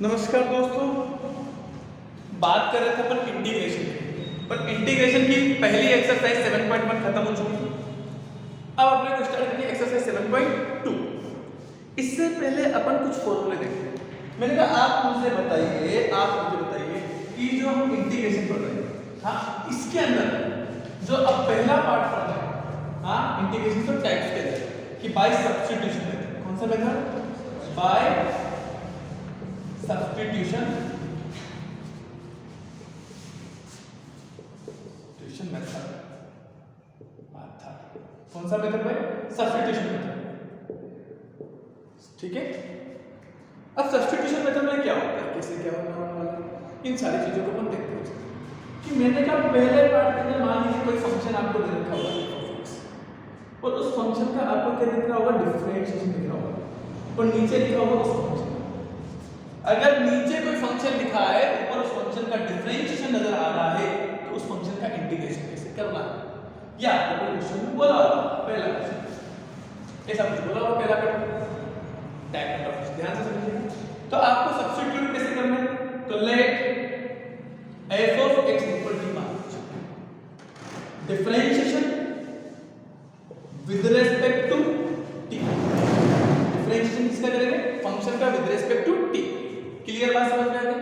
नमस्कार दोस्तों, बात कर रहे थे अपन इंटीग्रेशन की। पर इंटीग्रेशन की पहली एक्सरसाइज 7.1 खत्म हो चुकी है। अब अपने को स्टार्ट करनी है एक्सरसाइज 7.2। इससे पहले अपन कुछ फॉर्मूले देखते हैं। मैंने कहा आप मुझे बताइए कि जो हम इंटीग्रेशन पढ़ रहे हैं, हाँ, इसके अंदर जो अब पहला पार्ट पढ़ रहे हैं, हाँ, इंटीग्रेशन को टाइप्स कहते हैं कि बाय सब्स्टिट्यूशन मेथड। कौन सा मेथड? Bye substitution method. कौन सा मेथड भाई? Substitution method. ठीक है। अब सब्स्टिट्यूशन मेथड में क्या होता है, कैसे क्या होने वाला है, इन सारी चीजों को अपन देखते हैं। कि मैंने कहा पहले पार्ट के अंदर मान लीजिए कोई फंक्शन आपको दे रखा होगा और उस फंक्शन का आपको क्या दिख रहा होगा? डिफरेंशिएशन दिख रहा होगा और नीचे लिखा होगा उस फंक्शन। अगर नीचे कोई फंक्शन लिखा है, ऊपर उस फंक्शन का डिफरेंशिएशन नजर आ रहा है, तो उस फंक्शन का इंटीग्रेशन कैसे करना है, या आपको क्वेश्चन में बोला होगा। पहला क्वेश्चन ऐसा कुछ बोला होगा, पहला पैटर्न टाइप ऑफ, ध्यान से समझिए। तो आपको सब्स्टिट्यूट कैसे करना है? तो let f of x equal to differentiation with respect to t। Differentiation किसका करेंगे? फंक्शन का with respect to t। Clear बात समझ में आ गई?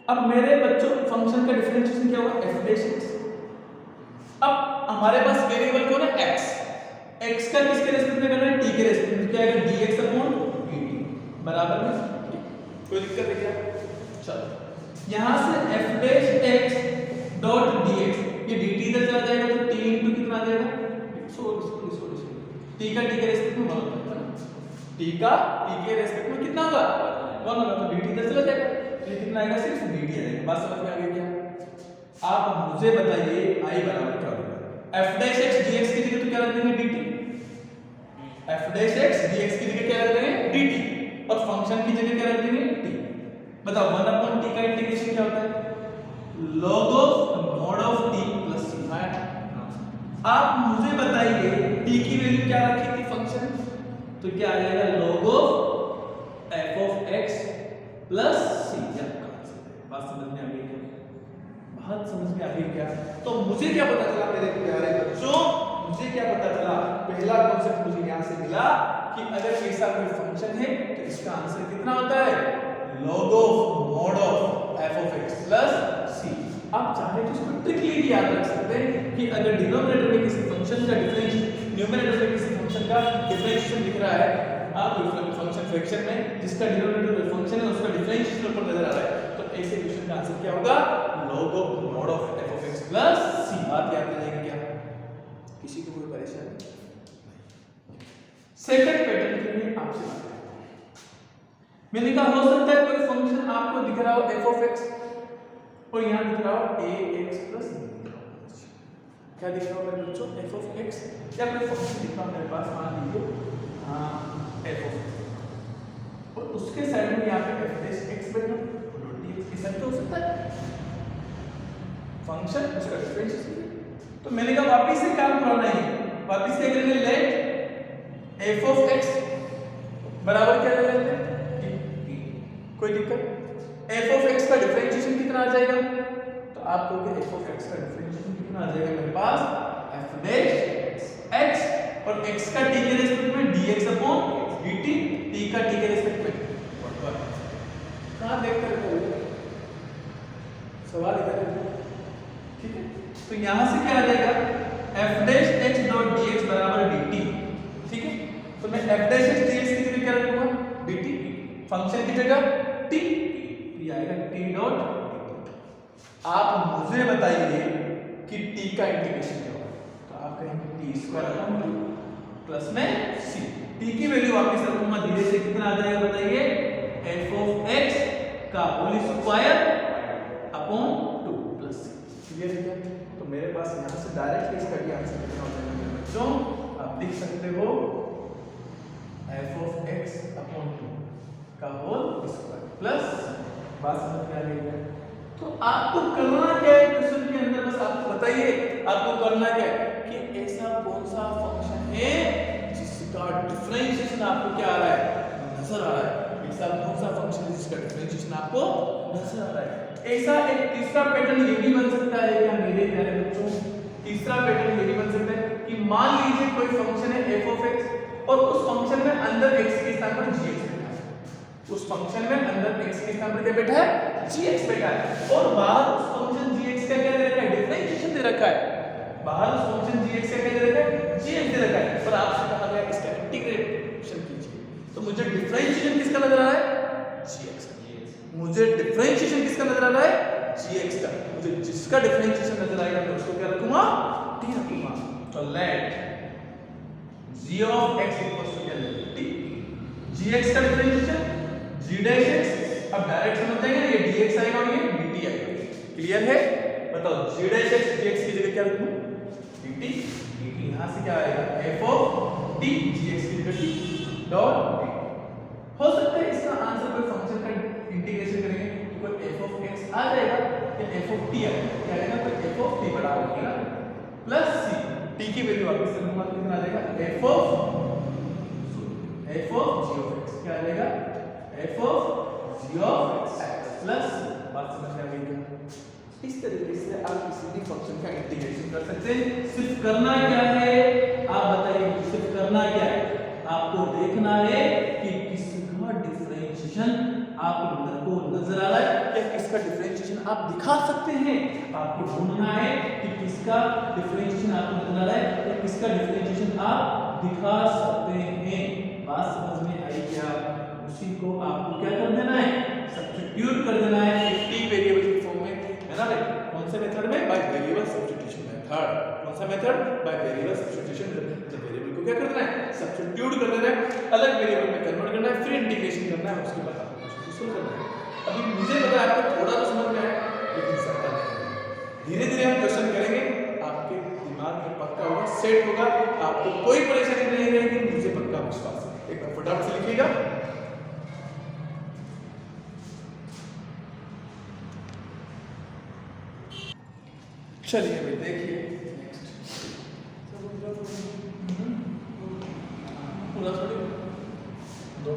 अब मेरे बच्चों फंक्शन का डिफरेंशिएशन क्या होगा? f dash x। अब हमारे पास वेरिएबल कौन है? x। x का किसके रेस्पेक्ट में करना है? t के रेस्पेक्ट में। क्या आएगा? dx अपॉन dt बराबर में t। कोई दिक्कत है क्या? चलो यहां से f dash x dot dx, ये dt इधर चला जाएगा तो t इनटू कितना आ जाएगा? सॉरी t का t के रेस्पेक्ट में 1 होता है ना, t का t के रेस्पेक्ट में कितना होगा? 1 होगा, तो dt इधर चला जाएगा, ये कितना आएगा? सिर्फ dt आएगा। बात समझ में आ गई क्या? आप मुझे बताइए i बराबर क्या होगा? f डैश x dx की जगह तो क्या रख देंगे? dt। f dash x dx की जगह क्या रख देंगे? dt। और फंक्शन की जगह क्या रख देंगे? t। बताओ 1 अपॉन t का इंटीग्रेशन क्या होता है? log of mod of t plus c। आप मुझे बताइए t की वैल्यू क्या रखी थी फंक्शन? तो क्या आ जाएगा? log of f of x plus c। बात समझ में आ गई क्या? बात समझ में आ गई क्या? तो मुझे क्या पता चला मेरे प्यारे बच्चों? मुझे क्या पता चला? पहला कॉन्सेप्ट मुझे यहां से मिला कि अगर ऐसा कोई फंक्शन है तो इसका आंसर कितना होता है? log of mod of f of x plus c। आप चाहे तो इसको ट्रिकली भी याद रख सकते हैं कि अगर डिनोमिनेटर में किसी फंक्शन का डिफरेंशिएशन, न्यूमरेटर में किसी फंक्शन का डिफरेंशिएशन दिख रहा है, आप फंक्शन फ्रैक्शन में जिसका डिनोमिनेटर फंक्शन है उसका डिफरेंशिएशन ऊपर नजर आ रहा है, तो ऐसे क्वेश्चन का आंसर क्या होगा? log of mod of f of x plus c। बात याद रहेगी क्या? किसी को कोई परेशानी? सेकंड पैटर्न के लिए आपसे बात करते हैं। मैंने कहा हो सकता है कोई फंक्शन आपको दिख रहा हो f ऑफ x और यहां दिख रहा हो ax प्लस b। क्या दिख रहा हो मेरे बच्चों? f ऑफ x, या कोई फंक्शन दिख रहा है मेरे पास, मान लीजिए f ऑफ x और उसके साइड में यहां पे f डैश x बैठा और dx के साथ हो सकता है फंक्शन उसका डिफरेंशिएशन। तो मैंने कहा वापस से काम करना है, वापस से करेंगे लेट f ऑफ x बराबर क्या ले लेते हैं? t। कोई दिक्कत? f ऑफ x का डिफरेंशिएशन कितना आ जाएगा? तो आप कहोगे f ऑफ x का डिफरेंशिएशन कितना आ जाएगा मेरे पास? f डैश x और x का t के रेस्पेक्ट में dx अपॉन dt, t का t के रेस्पेक्ट में कहां देख कर करोगे? सवाल इधर है, ठीक है? तो यहां से क्या आ जाएगा? f dash h dot dx बराबर dt। ठीक है, तो मैं f डैश h dx की जगह क्या रखूंगा? dt। फंक्शन की जगह t, ये आएगा t डॉट dt। आप मुझे बताइए कि t का इंटीग्रेशन क्या होगा? तो आप कहेंगे t स्क्वायर अपॉन 2 प्लस में c। t की वैल्यू वापस रखूंगा धीरे से, कितना आ जाएगा बताइए? f ऑफ x का whole square upon 2 plus c। Clear है क्या? तो मेरे पास यहां से डायरेक्टली इसका भी आंसर कितना हो जाएगा मेरे बच्चों? आप लिख सकते हो f ऑफ x अपॉन 2 का होल स्क्वायर प्लस। बात समझ में आ गई है? तो आपको करना क्या है क्वेश्चन के अंदर? बस आपको बताइए आपको करना क्या है कि ऐसा कौन सा फंक्शन है जिसका डिफरेंशिएशन आपको क्या आ रहा है? नजर आ रहा है। ऐसा कौन सा फंक्शन है जिसका डिफरेंशिएशन आपको नजर आ रहा है? ऐसा एक तीसरा पैटर्न ये भी बन सकता है क्या मेरे प्यारे बच्चों? तीसरा पैटर्न ये भी बन सकता है कि मान लीजिए कोई फंक्शन है f of x और उस फंक्शन में अंदर x के स्थान पर gx बैठा है। उस फंक्शन में अंदर x के स्थान पर क्या बैठा है? gx बैठा है और बाहर उस फंक्शन gx का क्या दे रखा है? डिफरेंशिएशन दे रखा है। बाहर उस फंक्शन gx का क्या दे रखा है? gx दे रखा है। पर आपसे कहा गया इसका इंटीग्रेशन कीजिए। तो मुझे डिफरेंशिएशन किसका नजर आ रहा है? gx का। मुझे डिफरेंशिएशन किसका नजर आ रहा है? gx का। मुझे जिसका डिफरेंशिएशन नजर आएगा मैं उसको क्या रखूंगा? t रखूंगा। तो late g of x equals to क्या लेंगे? t। gx का डिफरेंशिएशन g dash x। अब डायरेक्ट समझ जाएंगे ये dx आएगा और ये dt आएगा। क्लियर है? बताओ g dash x dx की जगह क्या रखूं? dt। dt यहां से क्या आएगा? f of t gx की जगह t डॉट dt। हो सकता है इसका आंसर कोई फंक्शन का इंटीग्रेशन करेंगे तो कोई f of x आ जाएगा या f of t आएगा। क्या आएगा? कोई f of t बराबर होगा प्लस c। t की वैल्यू वापस से दूंगा कितना आ जाएगा? f of g of x क्या आ जाएगा? f of g of x plus बात समझ में आ गई क्या? इस तरीके से आप किसी भी फंक्शन का इंटीग्रेशन कर सकते हैं। सिर्फ करना क्या है? आप बताइए सिर्फ करना क्या है? आपको देखना है कि किसका डिफरेंशिएशन आप लोगों को नजर आ रहा है या किसका डिफरेंशिएशन आप दिखा सकते हैं। आपको ढूंढना है कि किसका डिफरेंशिएशन आपको नजर आ रहा है या किसका डिफरेंशिएशन आप दिखा सकते हैं। बात समझ में आई क्या? उसी को आपको क्या कर देना है? सब्स्टिट्यूट कर देना है t वेरिएबल की फॉर्म में, है ना भाई? कौन से मेथड में? By variable substitution method. कौन सा method? By variable substitution method. Variable को क्या कर देना है? सब्स्टिट्यूट कर देना है, अलग वेरिएबल में कन्वर्ट करना है, फिर इंटीग्रेशन करना है, उसके बाद आपको क्वेश्चन करना है। अभी मुझे पता है आपको थोड़ा तो समझ में आया लेकिन ज्यादा नहीं। धीरे-धीरे हम क्वेश्चन करेंगे, आपके दिमाग में पक्का होगा, सेट होगा, आपको कोई परेशानी नहीं रहेगी, मुझे पक्का विश्वास है। एक बार फटाफट से लिखिएगा। चलिए भाई देखिए पूरा दो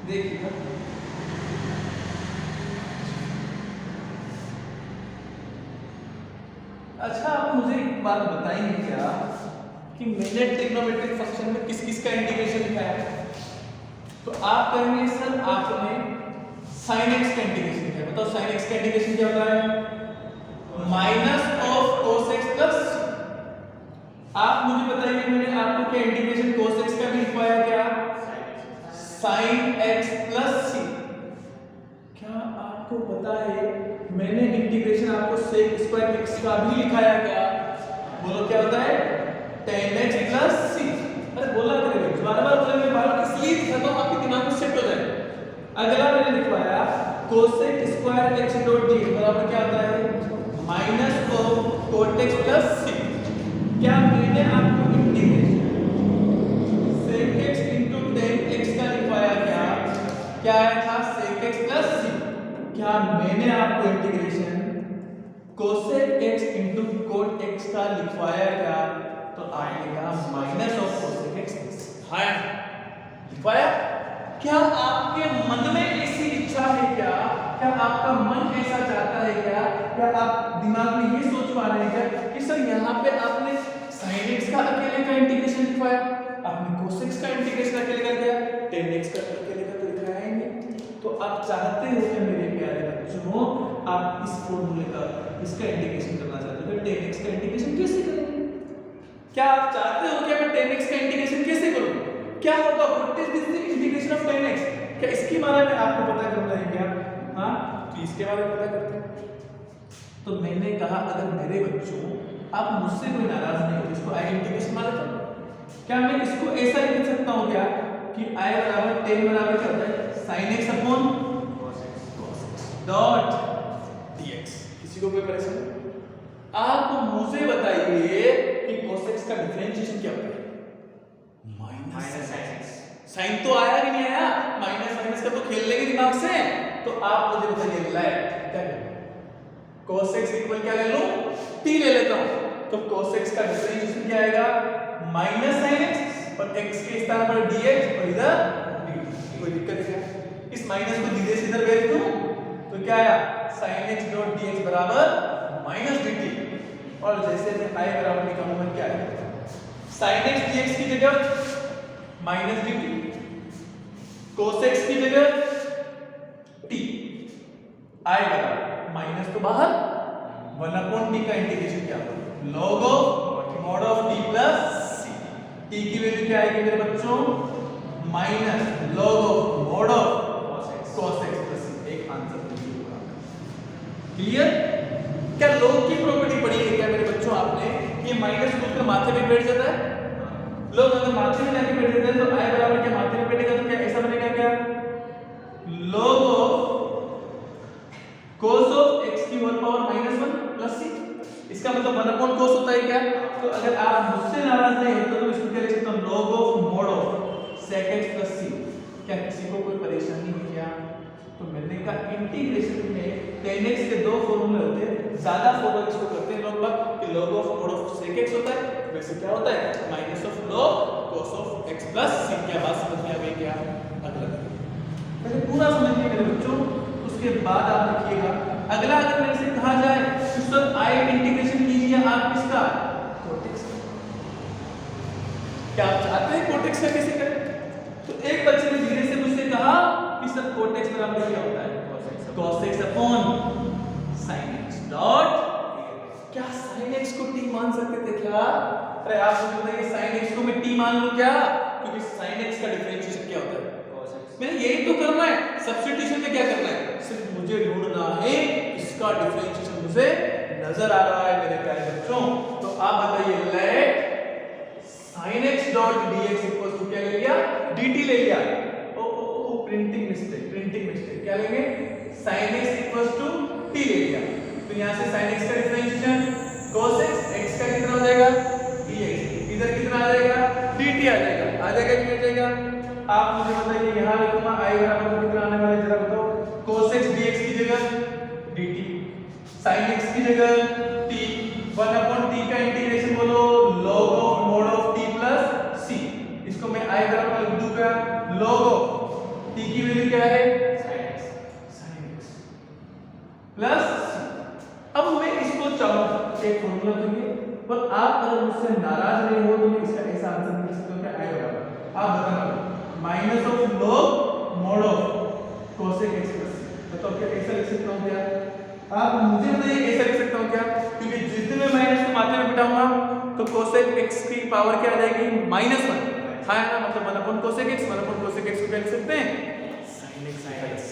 देखिए अच्छा आप मुझे एक बात बताएंगे क्या कि मैंने ट्रिग्नोमेट्रिक फंक्शन में किस किस का इंटीग्रेशन लिखा है? तो आप कहेंगे सर आपने sin x का इंटीग्रेशन किया। बताओ sin x का इंटीग्रेशन क्या होता है? Minus of cos x plus. आप मुझे बताइए मैंने आपको क्या इंटीग्रेशन cos x का भी लिखवाया क्या? sin x plus c। क्या आपको पता है मैंने इंटीग्रेशन आपको sec स्क्वायर x का भी लिखाया क्या? बोलो क्या होता है? tan x plus c। अरे बोला करेंगे बार-बार बोलेंगे, बार-बार इसलिए दिखाता हूं आपके दिमाग में सेट हो जाए। अगला मैंने लिखवाया cosec square x dot dx बराबर क्या आता है? Minus of cot x plus c। क्या मैंने आपको integration sec x into tan x का लिखवाया क्या? क्या आया था? sec x plus c। क्या मैंने आपको integration cosec x into cot x का लिखवाया क्या? तो आएगा माइनस ऑफ cosec x लिखवाया। क्या आपके मन में ऐसी इच्छा है क्या? क्या आपका मन ऐसा चाहता है क्या? क्या आप दिमाग में ये सोच पा रहे हैं क्या कि सर यहाँ पे आपने sin x का अकेले का इंटीग्रेशन लिखवाया, आपने cos x का इंटीग्रेशन अकेले का लिखा, tan x का अकेले का तो लिखा है नहीं। तो आप चाहते हो क्या मेरे प्यारे बच्चों, आप इस फॉर्मूले का इसका इंटीग्रेशन करना चाहते हो, tan x का इंटीग्रेशन कैसे करेंगे? क्या आप चाहते हो क्या मैं tan x का इंटीग्रेशन कैसे करूं? क्या होगा? What is this integration of tan x? क्या इसके बारे में आपको पता करना है क्या? हां, तो इसके बारे में पता करते हैं। तो मैंने कहा अगर मेरे बच्चों आप मुझसे कोई नाराज नहीं हो, इसको आई इंटीग्रेशन मान लेते हो। क्या मैं इसको ऐसा ही लिख सकता हूं क्या कि i बराबर tan बराबर क्या होता है? sin x upon cos x dot dx। किसी को कोई परेशानी? आप मुझे बताइए कि cos x का डिफरेंशिएशन क्या होता है? Minus sin x। साइन तो आया कि नहीं आया? माइनस माइनस का तो खेल लेंगे दिमाग से। तो आप मुझे बताइए लाइट क्या करें? cos x इक्वल क्या ले लूं? t ले लेता हूं। तो cos x का डिफरेंशिएशन क्या आएगा? माइनस sin x और x के स्थान पर dx और इधर dt। कोई दिक्कत है क्या? इस माइनस को धीरे से इधर भेज दूं तो क्या आया sin x डॉट dx बराबर माइनस dt। और जैसे मैं i बराबर निकालूं मैं क्या आएगा sin x dx की जगह माइनस dt, cos x की जगह t, i बराबर माइनस तो बाहर 1/t का इंटीग्रेशन क्या होगा log of mod of t plus c। t की वैल्यू क्या आएगी मेरे बच्चों minus log of mod of cos x plus c। एक आंसर क्लियर? क्या log की प्रॉपर्टी पढ़ी है क्या मेरे बच्चों आपने कि माइनस को माथे पे बैठ जाता है? log अगर माथे में जाके बैठ जाता है तो i बराबर क्या माथे में बैठेगा तो क्या ऐसा बनेगा क्या log of cos of x की होल पावर -1 प्लस c। इसका मतलब 1/cos होता है क्या? तो अगर आप मुझसे नाराज नहीं होते तो इसको क्या लिख सकता हूं log of mod of sec x plus c। क्या किसी को कोई परेशानी है क्या? तो मैंने कहा इंटीग्रेशन में tan x के दो फॉर्मूले होते हैं, ज्यादा फॉलो इसको करते हैं लोग बात कि log of mod of sec x होता है, वैसे क्या होता है minus of log cos of x plus c। क्या बात समझ में आ गई क्या? अगला पहले पूरा समझिए मेरे बच्चों, उसके बाद आप लिखिएगा अगला। अगर मेरे से कहा जाए तो सर i इंटीग्रेशन कीजिए आप किसका cot x का। क्या आप चाहते हैं cot x का कैसे करें? तो एक बच्चे ने धीरे से मुझसे कहा कि सर cot x बराबर क्या होता है cos x upon sin x dot. क्या sin x को t मान सकते थे क्या? अरे आप मुझे बताइए sin x को मैं t मान लूं क्या? क्योंकि sin x का डिफरेंशिएशन क्या होता है cos x। मैंने यही तो करना है, सब्स्टिट्यूशन में क्या करना है सिर्फ मुझे ढूंढना है इसका डिफरेंशिएशन मुझे नजर आ रहा है मेरे प्यारे बच्चों। तो आप बताइए let sin x dot dx equals to क्या ले लिया dt ले लिया। ओ प्रिंटिंग मिस्टेक क्या लेंगे sin x equals to t ले लिया। तो यहां से sin x का डिफरेंशिएशन cos x का कितना हो जाएगा dx, इधर कितना आ जाएगा dt आ जाएगा कि नहीं जाएगा? आप मुझे बताइए यहां लिखूंगा i बराबर कितना आने वाला है जरा बताओ cos x dx की जगह dt, sin x की जगह t, 1/t का इंटीग्रेशन बोलो log of mod of t plus c। इसको मैं i बराबर लिख दूं क्या log ऑफ t की वैल्यू क्या है sin x प्लस c। अब मैं इसको चाहूं एक फॉर्मूला दूंगी पर आप अगर मुझसे नाराज नहीं हो तो मैं इसका ऐसा आंसर लिख सकता हूं क्या i बराबर आप बताना minus of log mod of cos x plus c। तो क्या ऐसा लिख सकता हूं क्या? आप मुझे बताइए ऐसा लिख सकता हूं क्या? क्योंकि जिस दिन मैं माइनस को माथे में बिठाऊंगा तो cos x की पावर क्या आ जाएगी -1। हां ना, मतलब 1/cos x को क्या लिख सकते हैं sin x।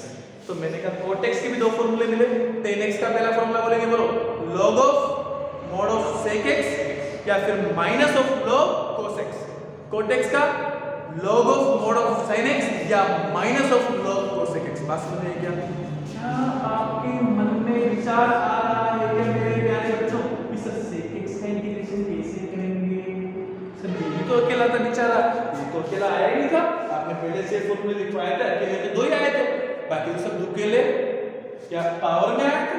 तो मैंने कहा cot x के भी दो फॉर्मूले मिले। tan x का पहला फॉर्मूला बोलेंगे बोलो log of mod of sec x या फिर minus of log cos x। cot x का log of mod of sin x या minus of log cos x। बात समझ में क्या? क्या आपके मन में विचार आ रहा है कि मेरे प्यारे बच्चों इस sec x का इंटीग्रेशन कैसे करेंगे? सर ये तो अकेला था बेचारा, ये तो अकेला आया ही नहीं था। आपने पहले से फॉर्मूले लिखवाया था, अकेले तो दो ही आए थे, बाकी तो सब अकेले क्या पावर में आए थे।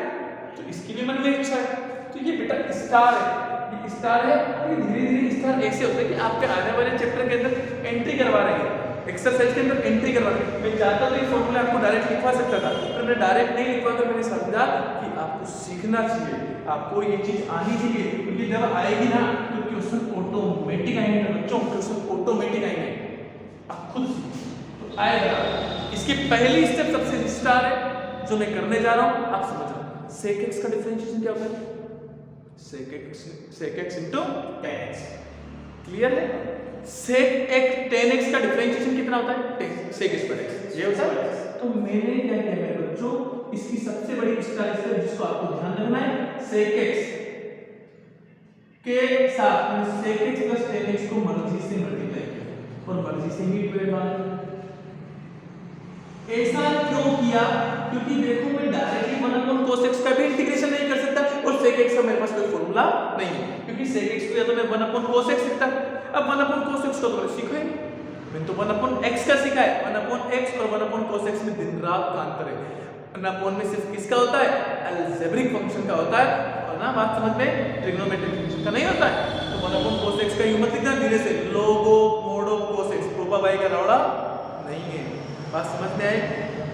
तो इसकी भी मन में इच्छा है। तो ये बेटा स्टार है, ये स्टार है। ये धीरे-धीरे स्टार ऐसे होता है कि आपके आने वाले चैप्टर के अंदर एंट्री करवा रहे हैं, एक्सरसाइज के अंदर एंट्री करवा रहे हैं। मैं चाहता तो ये फॉर्मूला आपको डायरेक्ट लिखवा सकता था, पर मैं डायरेक्ट नहीं लिखवा कर मैंने समझा कि आपको सीखना चाहिए, आपको ये चीज आनी चाहिए। क्योंकि जब आएगी ना तो क्वेश्चन ऑटोमेटिक आएंगे बच्चों, क्वेश्चन ऑटोमेटिक आएंगे, आप खुद तो आएगा। इसकी पहली स्टेप सबसे स्टार है जो मैं करने जा रहा हूं, आप समझ रहे हो। sec x का डिफरेंशिएशन क्या होता है sec x into tan x। Clear है? sec x tan x का डिफरेंशिएशन कितना होता है sec x पर x, ये होता है। तो मैंने क्या किया मेरे बच्चों, इसकी सबसे बड़ी स्टार स्टेप जिसको आपको ध्यान रखना है sec x के साथ मैंने sec x plus tan x को मर्जी से मल्टीप्लाई किया और मर्जी से ही डिवाइड मारा। ऐसा क्यों किया? क्योंकि देखो मैं डायरेक्टली 1/cos x का भी इंटीग्रेशन नहीं कर सकता और sec x का मेरे पास कोई फॉर्मूला नहीं है, क्योंकि sec x को या तो मैं 1/cos x लिखता। अब 1/cos x को तो मैंने सीखा ही, मैंने तो 1/x का सीखा है। 1/x और 1/cos x में दिन रात का अंतर है। 1/, में सिर्फ किसका होता है अलजेब्रिक फंक्शन का होता है, और ना बात समझ में ट्रिग्नोमेट्रिक फंक्शन का नहीं होता है। तो 1/cos x का यूं मत लिखना, धीरे से log mod बाई का लौड़ा नहीं है। बात समझ में आई?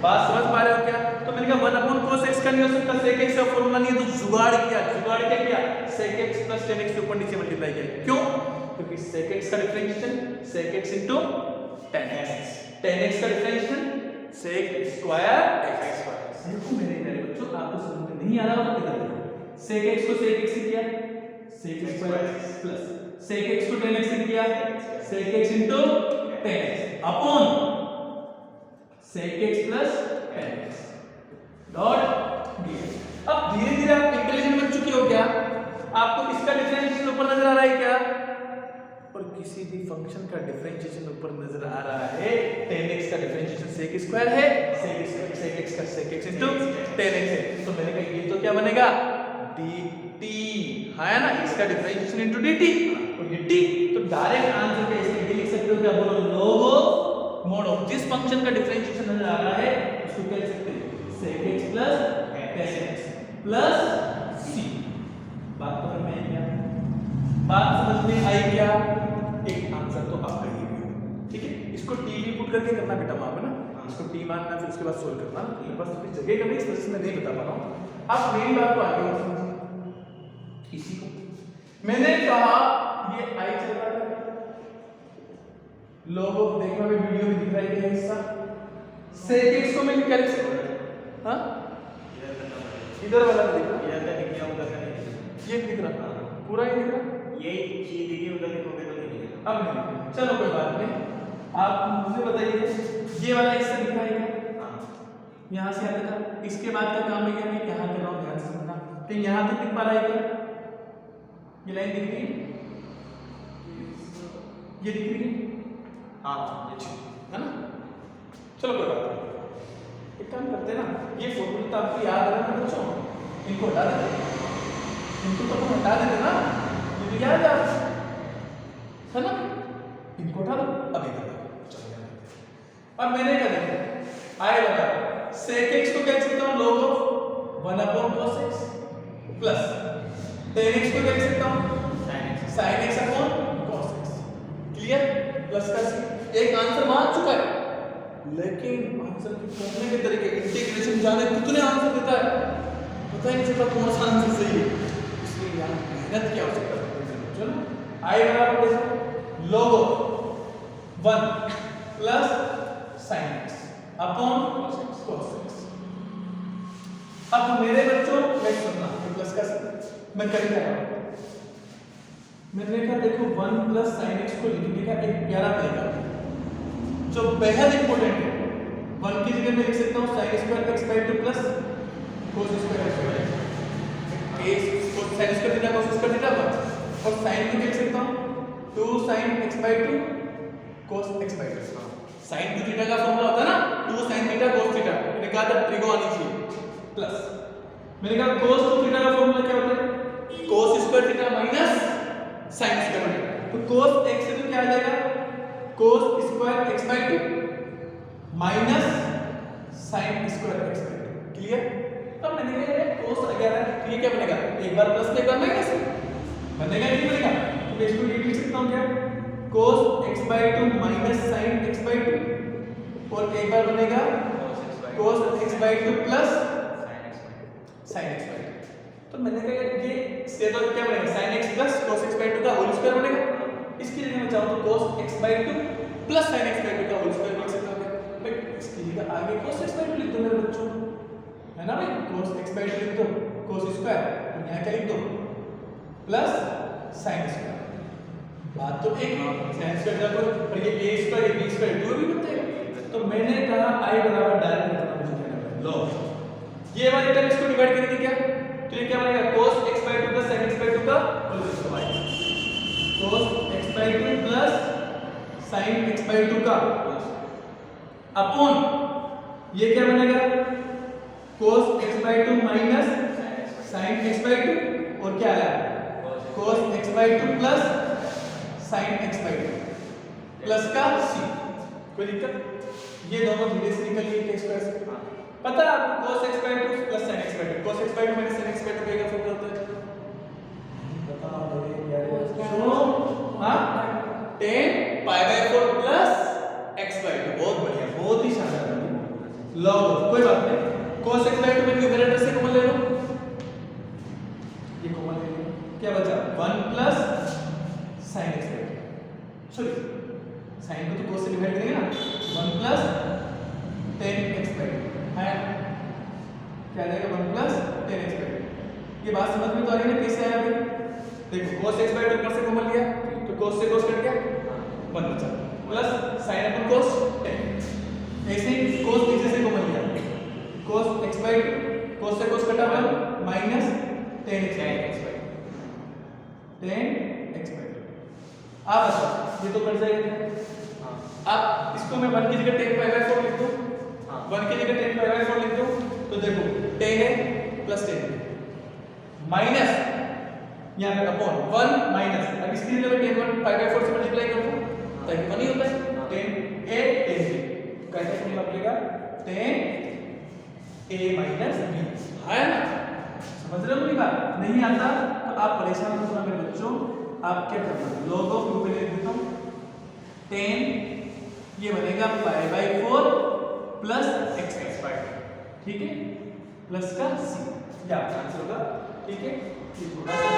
बात समझ पा रहे हो क्या? तो मैंने कहा 1 cos x का नहीं हो सकता, sec x का फॉर्मूला नहीं है, तो जुगाड़ क्या किया sec x plus tan x के ऊपर नीचे मल्टीप्लाई किया। क्यों? क्योंकि sec x का differentiation sec x into tan x, tan x का differentiation sec square x square. देखो मेरे प्यारे बच्चों, आपको समझ में नहीं आ रहा होगा किधर लिखा, sec x को sec x से किया sec square plus sec x को tan x से किया sec x into tan x upon sec x plus tan x dot dx। अब धीरे धीरे आप इंटेलिजेंट बन चुके हो क्या? आपको इसका डिफरेंशिएशन ऊपर नजर आ रहा है क्या? और किसी भी फंक्शन का डिफरेंशिएशन ऊपर नजर आ रहा है। tan x का डिफरेंशिएशन sec स्क्वायर है, sec x का sec x into tan x है, तो मैंने कहा ये तो क्या बनेगा dt है ना, इसका डिफरेंशिएशन into dt और ये t, तो डायरेक्ट आंसर क्या इसका ये लिख सकते हो क्या? बोलो log ऑफ मोड ऑफ जिस फंक्शन का डिफरेंशिएशन नजर आ रहा है उसको क्या लिख सकते हैं sec x plus tan x plus c। बात तो समझ में आई क्या? बात समझ में आई क्या? एक आंसर तो आपका ही है, ठीक है। इसको t भी पुट करके करना बेटा माप है ना, इसको t मानना फिर उसके बाद सोल्व करना। मेरे पास थोड़ी जगह कमी इस वजह से मैं नहीं बता पा रहा हूं। आप मेरी बात को आगे और समझिए। इसी को मैंने कहा ये i चल रहा है, लोगों देखना में वीडियो में दिख रहा है क्या हिस्सा, sec x को मैं क्या लिख सकता हूं? हां इधर वाला दिख रहा है, इधर दिख गया उधर का नहीं, ये दिख रहा पूरा ही दिख रहा, ये चीज दिखी उधर लिखोगे तो नहीं दिखेगा। अब नहीं, चलो कोई बात नहीं, आप मुझे बताइए ये वाला हिस्सा दिख रहा है क्या? हां यहां से यहाँ तक। इसके बाद का काम है क्या मैं यहां कर रहा हूं, ध्यान से सुनना कि यहां तक दिख पा रहा है क्या? ये लाइन दिख रही है, ये दिख रही है, हाँ ये है ना। चलो कोई बात नहीं, एक काम करते हैं ना, ये फॉर्मूला तो आपको याद है ना बच्चों, इनको हटा देते, इनको तो हम हटा देते ना, ये तो याद है आपको है ना, इनको हटा दो। अब इधर चलो अब मैंने क्या देखा आए लगा sec x को क्या लिख सकता हूं log of 1 upon cos x plus tan x को क्या लिख सकता हूं sin x upon cos x। Clear? Plus का c एक आंसर मान चुका है, लेकिन आंसर करने के तरीके इंटीग्रेशन जाने कितने आंसर देता है पता ही नहीं चलता कौन सा आंसर सही है, इसलिए यार मेहनत की आवश्यकता है। चलो i बराबर देखो log of 1 plus sin x upon cos x। अब मेरे बच्चों मैं सुनना प्लस का मैं कर क्या रहा हूं, मैंने कहा देखो 1 प्लस sin x को लिखने का एक प्यारा तरीका जो बेहद इंपॉर्टेंट है। 1 की जगह मैं लिख सकता हूं sin square x by 2 plus cos square x by 2, sin square theta cos square theta 1 और sin को लिख सकता हूं 2 sin x by 2 cos x by 2। sin 2 theta का फॉर्मूला होता है ना 2 sin थीटा cos थीटा, मैंने कहा था त्रिकोणीय प्लस मैंने कहा cos 2 थीटा का फॉर्मूला क्या होता है cos square theta minus sin square theta, तो cos x से तो क्या आ जाएगा cos square x by 2 minus sin square x by 2। Clear? तब मैंने कहा ये cos आ गया है, तो ये क्या बनेगा एक बार प्लस एक बार माइनस बनेगा नहीं बनेगा, तो इसको ये लिख सकता हूं क्या cos x by 2 minus sin x by 2 और एक बार बनेगा cos x by 2 plus sin x by 2। तो मैंने कहा ये से तो क्या बनेगा sin x plus cos x by 2 का होल स्क्वायर बनेगा, इसकी जगह मैं चाहूं तो cos x by 2 plus sin x by 2 का होल स्क्वायर लिख सकता हूं भाई, इसकी जगह आगे cos x बाय 2 लिख दो मेरे बच्चों, है ना भाई cos x बाय 2 लिख दो cos स्क्वायर और यहां क्या लिख दो प्लस sin स्क्वायर। बात तो एक ही sin स्क्वायर का और ये a स्क्वायर ये b स्क्वायर दो भी बनते हैं, तो मैंने कहा i बराबर डायरेक्ट करना मुझे क्या करना लो ये वाली टर्म इसको डिवाइड करेंगे क्या, तो ये क्या बनेगा cos x by 2 plus sin x by 2 का whole square, cos x by 2 plus sin x by 2 का अपॉन ये क्या बनेगा cos x by 2 minus sin x by 2 और क्या आया cos x by 2 plus sin x by 2 plus का c। कोई दिक्कत? ये दोनों धीरे से निकल गए x स्क्वायर से, पता है आपको cos x by 2 plus sin x by 2 cos x by 2 minus sin x by 2 का क्या फॉर्मूला होता है बताओ मेरे यार सुनो, हां tan pi by 4 plus log of, कोई बात नहीं, cos x by 2 में न्यूमरेटर से कॉमन ले लो, ये कॉमन ले लो, क्या बचा 1 plus sin x by 2, sorry sin को तो cos से डिवाइड करेंगे ना, 1 प्लस tan x by 2 है, क्या आएगा 1 प्लस tan x by 2, ये बात समझ में तो आ रही है ना कैसे आया भाई, देखो cos x by 2 ऊपर से कॉमन लिया तो cos से cos कट गया 1 बचा प्लस sin अपन cos tan, ऐसे ही cos नीचे से कॉमन लिया cos x by 2 cos से cos कटा 1 माइनस tan x by 2 आप बताओ ये तो कट जाएगा, अब इसको मैं 1 की जगह tan pi by 4 लिख दूं, 1 की जगह tan pi by 4 लिख दूं तो देखो tan है प्लस tan माइनस यहाँ पे अपॉन 1 माइनस, अब इसकी जगह tan 1 pi by 4 से मल्टीप्लाई कर दो ताकि 1 ही होता है, tan a tan b कैसे फॉर्मूला बनेगा tan a माइनस b, है ना, समझ रहे हो मेरी बात, नहीं आता तो आप परेशान मत होना मेरे बच्चों, आप क्या करना log ऑफ ऊपर लिख देता हूँ tan ये बनेगा pi by 4 plus x by 2, ठीक है, प्लस का c, ये आपका आंसर होगा, ठीक है, ये थोड़ा सा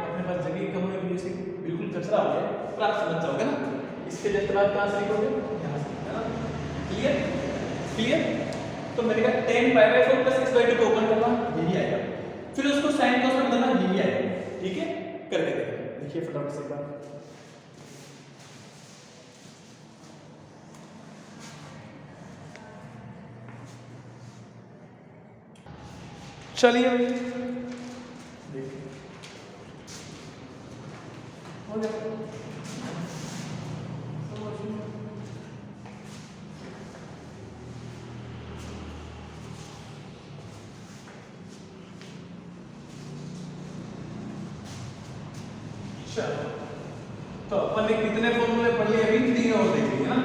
अपने पास जगह कम होने की वजह से बिल्कुल कचरा हो गया पर आप समझ जाओगे ना, इसके जस्ट बाद कहाँ से लिखोगे यहाँ से, है ना, क्लियर क्लियर, तो मैंने कहा tan pi by 4 plus x by 2 को ओपन करना यही आएगा, फिर उसको sin cos में बदलना यही आएगा, ठीक है, करके देखो, देखिए फटाफट से बात, चलिए देखिए हो गया, चलो तो अपन ने कितने फॉर्मूले पढ़ लिए, अभी 3 और देखेंगे ना,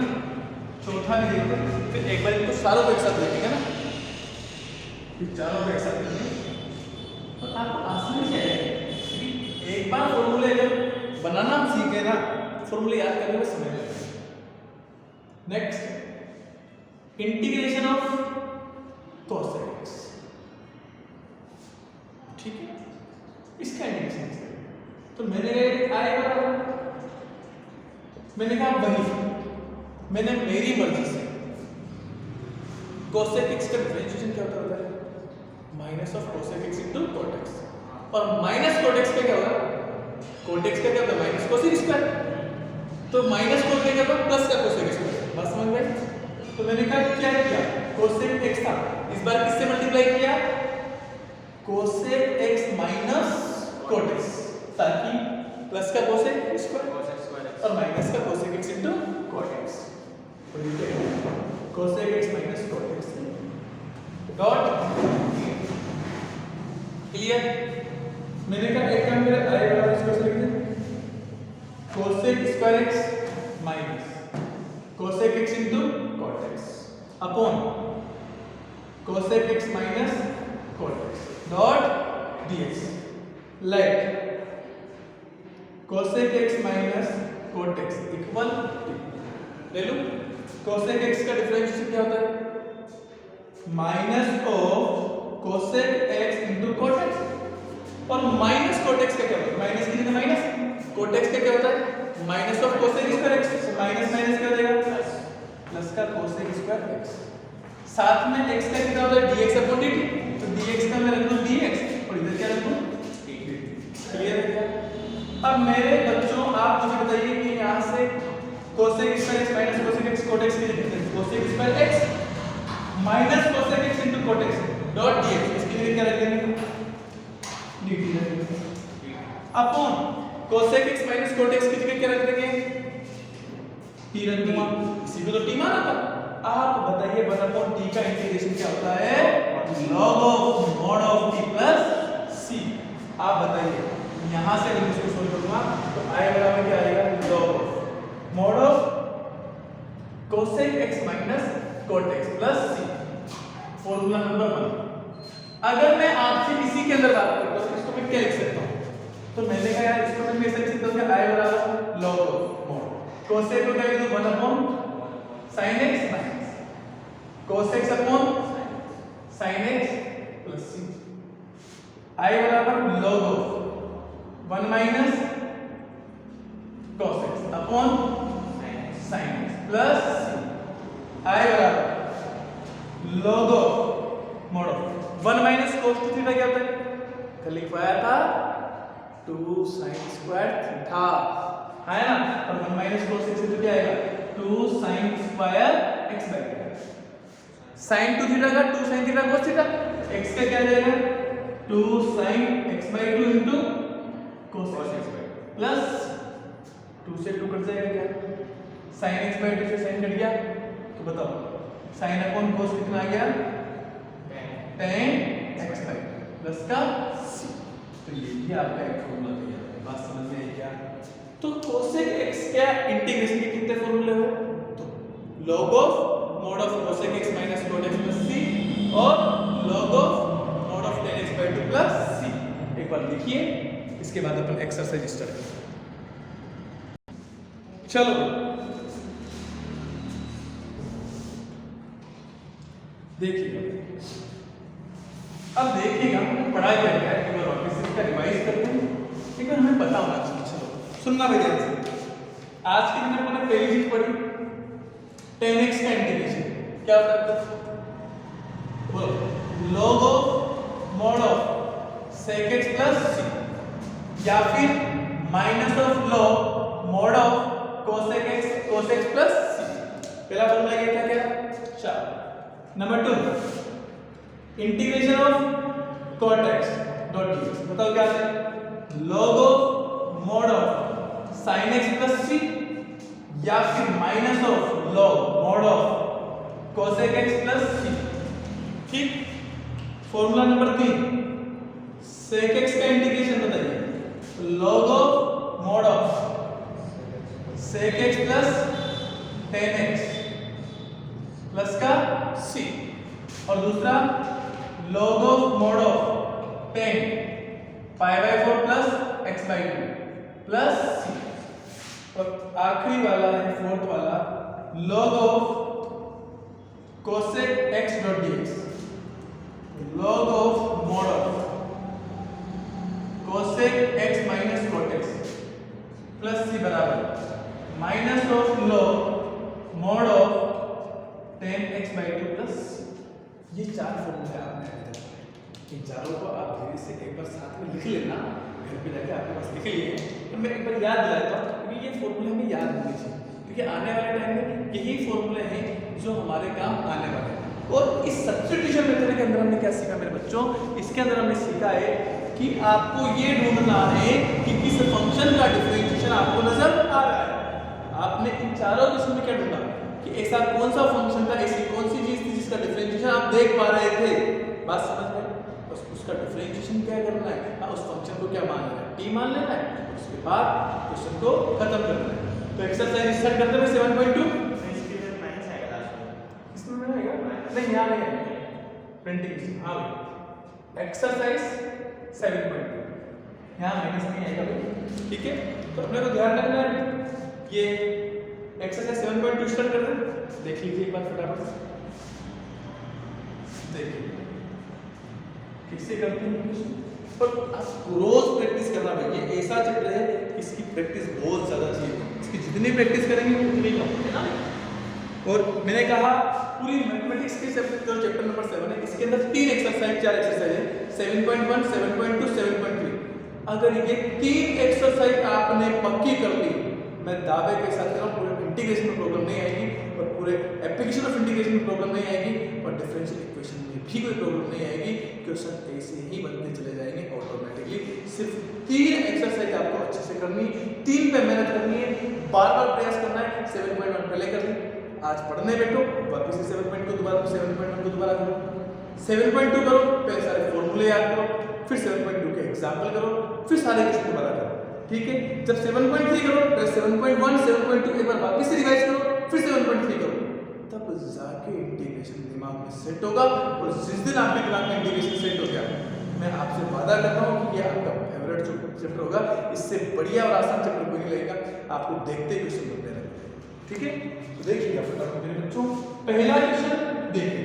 चौथा भी देखते हैं, फिर एक बार इनको सारों को एक साथ देखेंगे ना, फिर चारों को एक साथ देखेंगे तो आपको आसानी से आएगा, एक बार फॉर्मूले जब बनाना हम सीखे ना, फॉर्मूले याद करने में समय लगेगा। Next integration of cos x, ठीक है, इसका इंटीग्रेशन तो मैंने आएगा, मैंने कहा वही मैंने मेरी मर्जी से cosec x का डिफरेंशिएशन क्या होता है minus of cosec x into cot x, और माइनस cot x का क्या होगा cot x का क्या होता है माइनस cosec स्क्वायर, तो माइनस cot का क्या होगा प्लस का cosec स्क्वायर, बस समझ गए, तो मैंने कहा क्या किया cosec x था, इस बार किससे मल्टीप्लाई किया cosec x minus cot x, ताकि प्लस का cosec स्क्वायर और माइनस का cosec x into cot x, तो लिखते हैं cosec x minus cot x dot, clear, मैंने कहा एक काम मेरा आए वाला इसको लिख दे cosec square x minus cosec x into cot x upon cosec x minus cot x dot dx, like cosec x minus cot x equal ले लो, cosec x का डिफरेंशिएशन क्या होता है minus of cosec x into cot x, और minus cot x का क्या होता है माइनस की जगह माइनस, cot x का क्या होता है minus of cosec square x, minus minus क्या हो जाएगा प्लस का cosec स्क्वायर x, साथ में x का कितना होता है dx अपॉन dt, तो dx का मैं रख दूं dx और इधर क्या रख दूं dt, क्लियर है क्या, अब मेरे बच्चों आप मुझे बताइए कि यहां से cosec square x minus cosec x cot x की जगह cosec square x minus cosec x into cot x dot dx, इसकी जगह क्या रख देंगे dt रख देंगे, upon cosec x minus cot x की जगह क्या रख देंगे t रख दूंगा, इसी को तो t माना था, आप बताइए 1 अपॉन t का इंटीग्रेशन क्या होता है log of mod of t plus c, आप बताइए यहां से मैं इसको सोल्व करूंगा तो i बराबर क्या आएगा log of mod of cosec x minus cot x plus c, formula number 1। अगर मैं आपसे इसी के अंदर बात करता हूं इसको मैं क्या लिख सकता हूं, तो मैंने कहा यार इसको मैं कैसे लिख सकता हूं कि i बराबर log ऑफ mod cosec को क्या लिख दूं 1 upon sin x minus cos x upon c, I बराबर log of 1 minus cos x upon sin x plus I बराबर log of mode of 1 minus cos theta क्या होता है? कल लिखवाया था 2 sin स्क्वायर थीटा है ना, और 1 माइनस cos x तो क्या आएगा 2 sin square x by 2 sin 2 theta का 2 sin theta cos theta x का क्या जाएगा 2 sin x by 2 into cos x by 2 plus 2 से 2 कट जाएगा क्या sin x by 2 से sin कट गया तो बताओ sin अपॉन cos कितना आ गया tan x by 2 प्लस का c। तो ये भी आपका एक फॉर्मूला तैयार है। बात समझ में आई क्या? तो cosec x क्या इंटीग्रेशन के कितने फॉर्मूले हुए? तो log of mod of cosec x minus cot x plus c और log of mod of tan x by 2 plus c। एक बार लिखिए, इसके बाद अपन एक्सरसाइज स्टार्ट करें। चलो देखिएगा, अब देखिएगा पढ़ा क्या है, एक बार वापस इसका रिवाइज करते हैं, एक बार हमें पता होना चाहिए। चलो सुनना भाई ध्यान से। आज के दिन अपने पहली चीज पढ़ी tan x का इंटीग्रेशन क्या होता है? बोलो log of mod of sec x plus c या फिर minus of log mod of cosec x plus c। पहला फॉर्मूला ये था क्या? चलो number 2 integration of cot x dot dx बताओ क्या है? log of mod of sin x plus c या फिर minus of log mod of cosec x plus c। ठीक, फॉर्मूला नंबर 3 sec x का इंटीग्रेशन बताइए log of mod of sec x plus tan x plus का c और दूसरा log of mod of tan pi by 4 plus x by 2 plus c और आखिरी वाला है फोर्थ वाला log of cosec x dot dx log of mod of cosec x minus cot x plus c बराबर minus of log mod of tan x by 2 plus. ये चार फॉर्मूले आपने इन चारों को आप धीरे से एक बार साथ में लिख लेना, घर पे जाके आपके पास लिख लिए। तो मैं एक बार याद दिलाता हूँ क्योंकि ये फॉर्मूले हमें याद होने चाहिए, क्योंकि आने वाले टाइम में यही फॉर्मूले हैं जो हमारे काम आने वाले हैं। और इस सब्स्टिट्यूशन मेथड के अंदर हमने क्या सीखा मेरे बच्चों? इसके अंदर हमने सीखा है कि आपको ये ढूंढना है कि किस फंक्शन का डिफरेंशिएशन आपको नजर आ रहा है। आपने इन चारों क्वेश्चन में क्या ढूंढा कि ऐसा कौन सा फंक्शन था, ऐसी कौन सी चीज थी जिसका डिफरेंशिएशन आप देख पा रहे थे। बात समझ में? बस उसका डिफरेंशिएशन क्या करना है, उस फंक्शन को क्या मान लेना है, t मान लेना है, उसके बाद क्वेश्चन को खत्म करना है। तो एक्सरसाइज स्टार्ट करते हैं 7.2 इसमें में आएगा नहीं, यहां नहीं है प्रिंटिंग। हां एक्सरसाइज 7.2 यहां माइनस नहीं आएगा भाई, ठीक है। तो अपने को ध्यान रखना है। ये एक्सरसाइज 7.2 स्टार्ट करते हैं, देख लीजिए एक बार फटाफट से। देखिए किससे करते हैं पर आप रोज प्रैक्टिस करना भाई। ये ऐसा चैप्टर है इसकी प्रैक्टिस बहुत ज्यादा चाहिए, इसकी जितनी प्रैक्टिस करेंगे उतनी कम है ना। और मैंने कहा पूरी मैथमेटिक्स के चैप्टर नंबर 7 है, इसके अंदर 3 एक्सरसाइज 4 एक्सरसाइज है 7.1 7.2 7.3। अगर ये 3 एक्सरसाइज आपने पक्की कर ली, मैं दावे के साथ कह रहा हूं पूरे इंटीग्रेशन में प्रॉब्लम नहीं आएगी और पूरे एप्लीकेशन ऑफ इंटीग्रेशन में प्रॉब्लम नहीं आएगी और डिफरेंशियल इक्वेशन में भी कोई प्रॉब्लम नहीं आएगी। क्वेश्चन ऐसे ही बनते चले जाएंगे ऑटोमेटिकली। सिर्फ 3 एक्सरसाइज आपको अच्छे से करनी, 3 पे मेहनत करनी है, बार-बार प्रयास करना है। 7.1 पहले कर ली, आज पढ़ने बैठो वापस से 7.2 दोबारा 7.1 को दोबारा करो, 7.2 करो, पहले सारे फॉर्मूले याद करो, फिर 7.2 के एग्जांपल करो, फिर सारे क्वेश्चन दोबारा करो, ठीक है। जब 7.3 करो पहले 7.1 7.2 एक बार वापस से रिवाइज करो, फिर 7.3 करो, तब जाके इंटीग्रेशन दिमाग में सेट होगा। और जिस दिन आपके दिमाग में इंटीग्रेशन सेट हो गया, मैं आपसे वादा करता हूँ कि ये आपका फेवरेट चैप्टर होगा। इससे बढ़िया और आसान चैप्टर कोई नहीं लगेगा, आपको देखते ही क्वेश्चन बनने लगेगा, ठीक है। तो देखिएगा फटाफट मेरे बच्चों, पहला क्वेश्चन देखिए।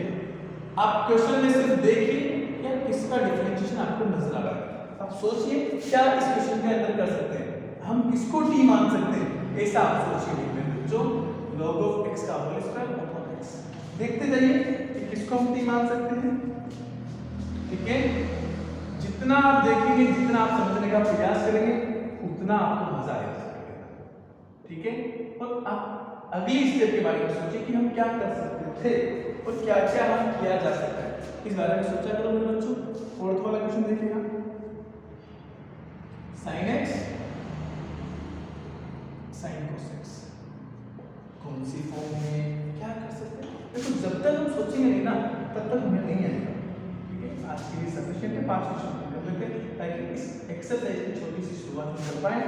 आप क्वेश्चन में सिर्फ देखिए या किसका डिफरेंशिएशन आपको नजर आ रहा है। आप सोचिए क्या इस क्वेश्चन के अंदर कर सकते हैं, हम किसको t मान सकते हैं, ऐसा आप सोचिए मेरे बच्चों। log of x का होल स्क्वायर अपॉन x, देखते जाइए कि किसको हम t मान सकते हैं। ठीक है, जितना आप देखेंगे, जितना आप समझने का प्रयास करेंगे, उतना आपको मजा आएगा। ठीक है, और आप अगली स्टेप के बारे में सोचिए कि हम क्या कर सकते थे और क्या क्या हम किया जा सकता है, इस बारे में सोचा करो मेरे बच्चों। फोर्थ वाला क्वेश्चन देखिएगा, sin x sin cos x कौन सी फॉर्म में क्या कर सकते हैं। देखो जब तक हम सोचेंगे नहीं ना तब तक हमें नहीं आएगा। ठीक है, आज के लिए सफिशिएंट है, 5 क्वेश्चन कर लेते हैं ताकि इस एक्सरसाइज की छोटी सी शुरुआत हम कर पाए।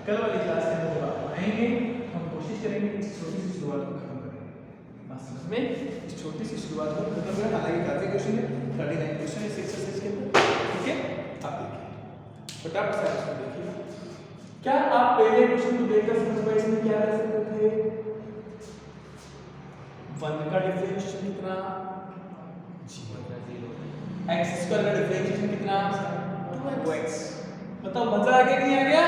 कल वाली क्लास के अंदर जब आप आएंगे हम कोशिश करेंगे इस छोटी सी शुरुआत को खत्म करें। बस में इस छोटी सी शुरुआत को खत्म करें। हालांकि काफी क्वेश्चन है, 39 क्वेश्चन है इस एक्सरसाइज के अंदर। ठीक है, आप देखिए फटाफट से इसको देखिए। क्या आप पहले क्वेश्चन को देखकर समझ पाए इसमें क्या कर सकते थे। 1 का डिफरेंशिएशन कितना, 0। x स्क्वायर का डिफरेंशिएशन कितना, 2x। बताओ मजा आ गया कि नहीं आ गया,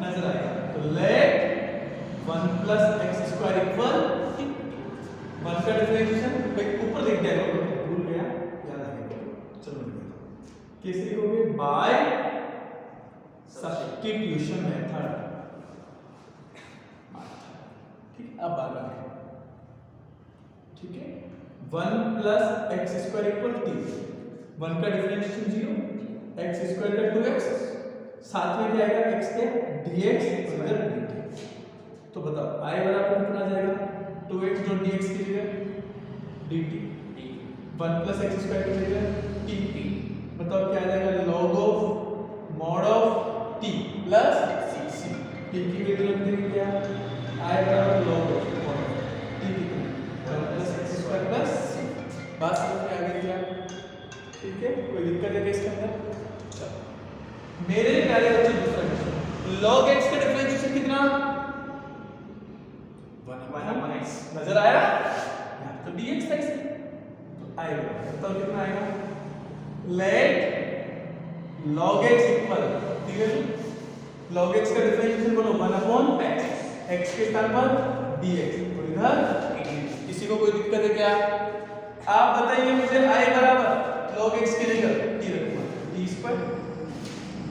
नजर आएगा। तो let 1 plus x square equal 1 का डिफरेंशिएशन ऊपर देख दिया करो, भूल गया, याद आ गया। चलो कैसे लिखोगे, बाय सब्स्टिट्यूशन मेथड। ठीक, अब बार बार ठीक है, 1 plus x square equal t, 1 का डिफरेंशिएशन 0, एक्स स्क्वायर का 2x, साथ में क्या आएगा x के dx और इधर dt। तो बताओ i बराबर कितना आ जाएगा, 2x जो dx की जगह dt, 1 प्लस एक्स स्क्वायर की जगह t। बताओ क्या आ जाएगा, log of mod of t plus c। t की वैल्यू रख देंगे क्या, i बराबर log of mod of t कितना, 1 plus x square plus c। बात समझ में आ गई क्या। ठीक है, कोई दिक्कत है क्या इसके अंदर। मेरे प्यारे बच्चों दूसरा क्वेश्चन, log x का डिफरेंशिएशन कितना, 1/x। नजर आया, यहां तो dx था इसमें, तो आएगा तो कितना आएगा, लेट log x इक्वल, ठीक है, log x का डिफरेंशिएशन बोलो 1/x, x के स्थान पर dx और इधर dx। किसी को कोई दिक्कत है क्या, आप बताइए मुझे। i बराबर log x की जगह t रखूंगा, t square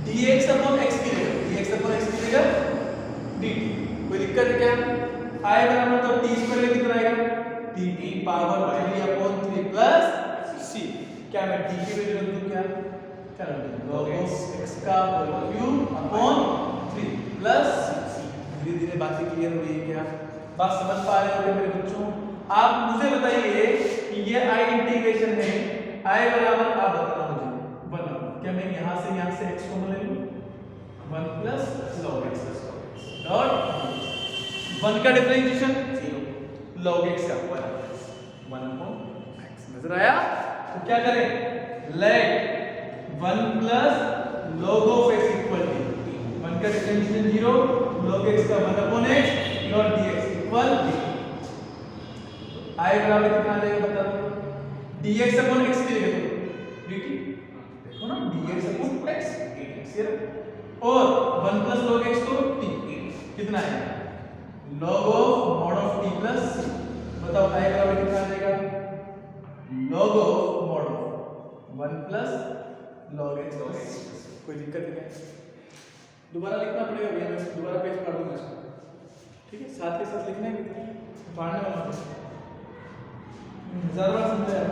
dx upon x की जगह dx अपॉन x की जगह dt। कोई दिक्कत है क्या, i बराबर तो t स्क्वायर में कितना आएगा, t power 3 upon 3 plus c। क्या मैं t की वैल्यू रख दूं, क्या क्या रख दूं, log ऑफ x का whole cube upon 3 plus c। धीरे धीरे बातें क्लियर हो रही है क्या, बात समझ पा रहे हो मेरे बच्चों। आप मुझे बताइए कि ये i इंटीग्रेशन है, i बराबर आप बताना मुझे 1। क्या मैं यहां से x को ले लूं, 1 प्लस log x डॉट 1 का डिफरेंशिएशन 0, log x का 1 अपॉन x। नजर आया। तो क्या करें, let 1 plus log of x equal to 1 का डिफरेंशिएशन 0, log x का 1 upon x dot dx equal i बराबर कितना आ जाएगा बता दो, dx अपॉन x की जगह तो dt, देखो ना dx अपॉन x dx और 1 प्लस log x तो t कितना है, log of mod of t plus c। बताओ i बराबर कितना आ जाएगा, log of mod of 1 plus log x plus. कोई दिक्कत है क्या, दोबारा लिखना पड़ेगा भैया, मैं दोबारा पेज पढ़ दूंगा इसको। ठीक है, साथ के साथ लिखना है, पढ़ने वाला ज़्यादा समझाया।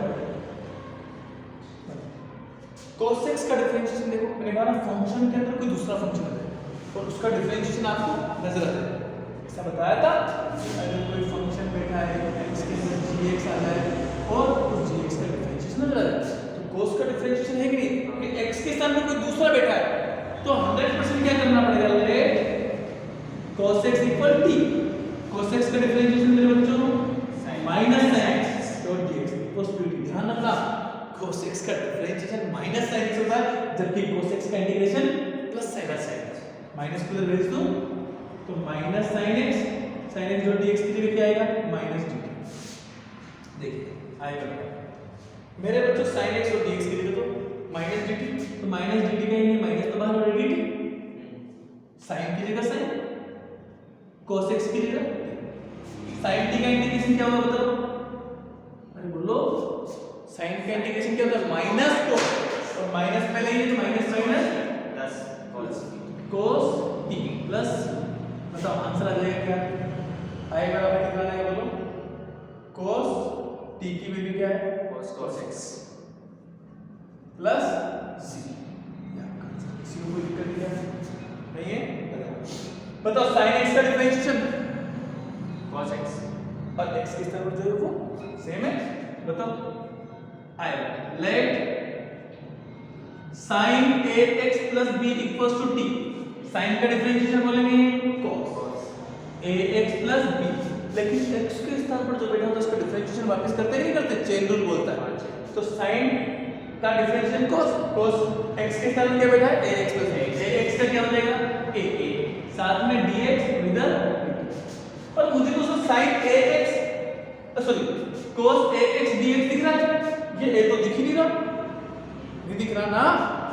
cos x का डिफरेंशिएशन देखो, मैंने कहा ना फंक्शन के अंदर कोई दूसरा फंक्शन है और उसका डिफरेंशिएशन आपको नजर आता है। ऐसा बताया था कि अगर कोई फंक्शन बैठा है x के अंदर gx आ जाए और उस gx का डिफरेंशिएशन नजर आ जाए, तो cos का डिफरेंशिएशन है कि नहीं, कि x के स्थान पर कोई दूसरा बैठा है तो 100% क्या करना पड़ेगा, let cos x equal t। cos x का डिफरेंशिएशन मेरे बच्चों minus sin x dot dx possibility. ध्यान रखना cos x का डिफरेंशिएशन माइनस sin x होता है, जबकि cos x का integration plus sin x। Minus को इधर भेज दो तो minus sin x dot dx की जगह क्या आएगा, माइनस dt। देखिए आएगा मेरे बच्चों sin x और dx की जगह तो माइनस dt, तो माइनस dt का ये माइनस तो बाहर हो रहा है dt, sin की जगह sin, cos x की जगह sin t का इंटीग्रेशन क्या होगा बताओ? अरे बोलो, sin का इंटीग्रेशन क्या होता है? माइनस cos, और माइनस पहले ही है तो minus minus plus cos t plus, बताओ आंसर आ जाएगा क्या? i बराबर कितना आएगा बोलो? cos t की वैल्यू क्या है? cos x प्लस c, सी को कोई दिक्कत नहीं है? बताओ sin x का डिफरेंशिएशन cos x और x किस तरफ जो है वो सेम है, बताओ आएगा। Let sin ax plus b equals to t, sin का डिफरेंशिएशन बोलेंगे cos ax plus b, लेकिन x के स्थान पर जो बैठा होता है उसका डिफरेंशिएशन वापस करते नहीं करते, चेन रूल बोलता है। तो sin का डिफरेंशिएशन cos x के स्थान पर क्या बैठा है ax plus b, ax का क्या हो जाएगा a, साथ में dx इधर, और मुझे तो उसमें sin ax sorry cos ax dx दिख रहा है, ये a तो दिख ही नहीं रहा, नहीं दिख रहा ना,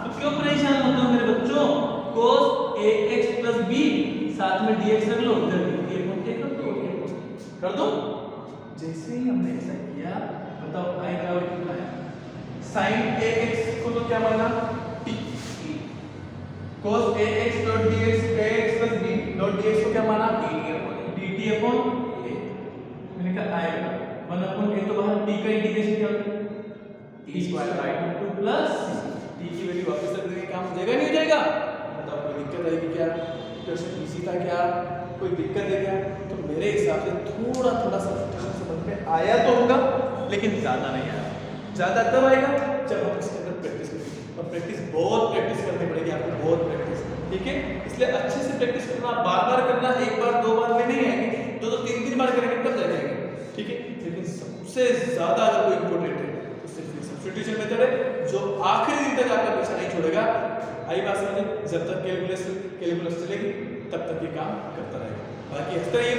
तो क्यों परेशान होते हो मेरे बच्चों? cos ax plus b साथ में dx रख लो, इधर कर दो। जैसे ही हमने ऐसा किया, बताओ i बराबर कितना है? sin ax को तो क्या माना t, cos ax dot dx ax plus b dot dx को क्या माना dt upon a, मैंने कहा i बराबर 1 upon a, तो बाहर t का इंटीग्रेशन क्या होता है? t square by 2 plus t की वैल्यू वापस रख देंगे, काम हो जाएगा नहीं हो जाएगा? बताओ कोई दिक्कत आएगी क्या? क्वेश्चन इजी था क्या? कोई दिक्कत है क्या? तो मेरे हिसाब से थोड़ा थोड़ा सब्स्टिट्यूशन समझ में आया तो होगा, लेकिन ज्यादा नहीं आया। ज्यादा तब आएगा जब हम इसके अंदर प्रैक्टिस करेंगे, और प्रैक्टिस बहुत प्रैक्टिस करनी पड़ेगी आपको, बहुत प्रैक्टिस, ठीक है? इसलिए अच्छे से प्रैक्टिस करना, बार बार करना, एक बार दो बार में नहीं आएगी, दो दो तीन तीन बार करेंगे तब जाएंगे, ठीक है? लेकिन सबसे ज्यादा अगर कोई इंपॉर्टेंट है तो सिर्फ सब्स्टिट्यूशन मेथड है, जो आखिरी दिन तक आपका पीछा नहीं छोड़ेगा। आई बात समझे? जब तक कैलकुलस चलेगी तब तक ये काम करता रहेगा। बाकी इस तरह ये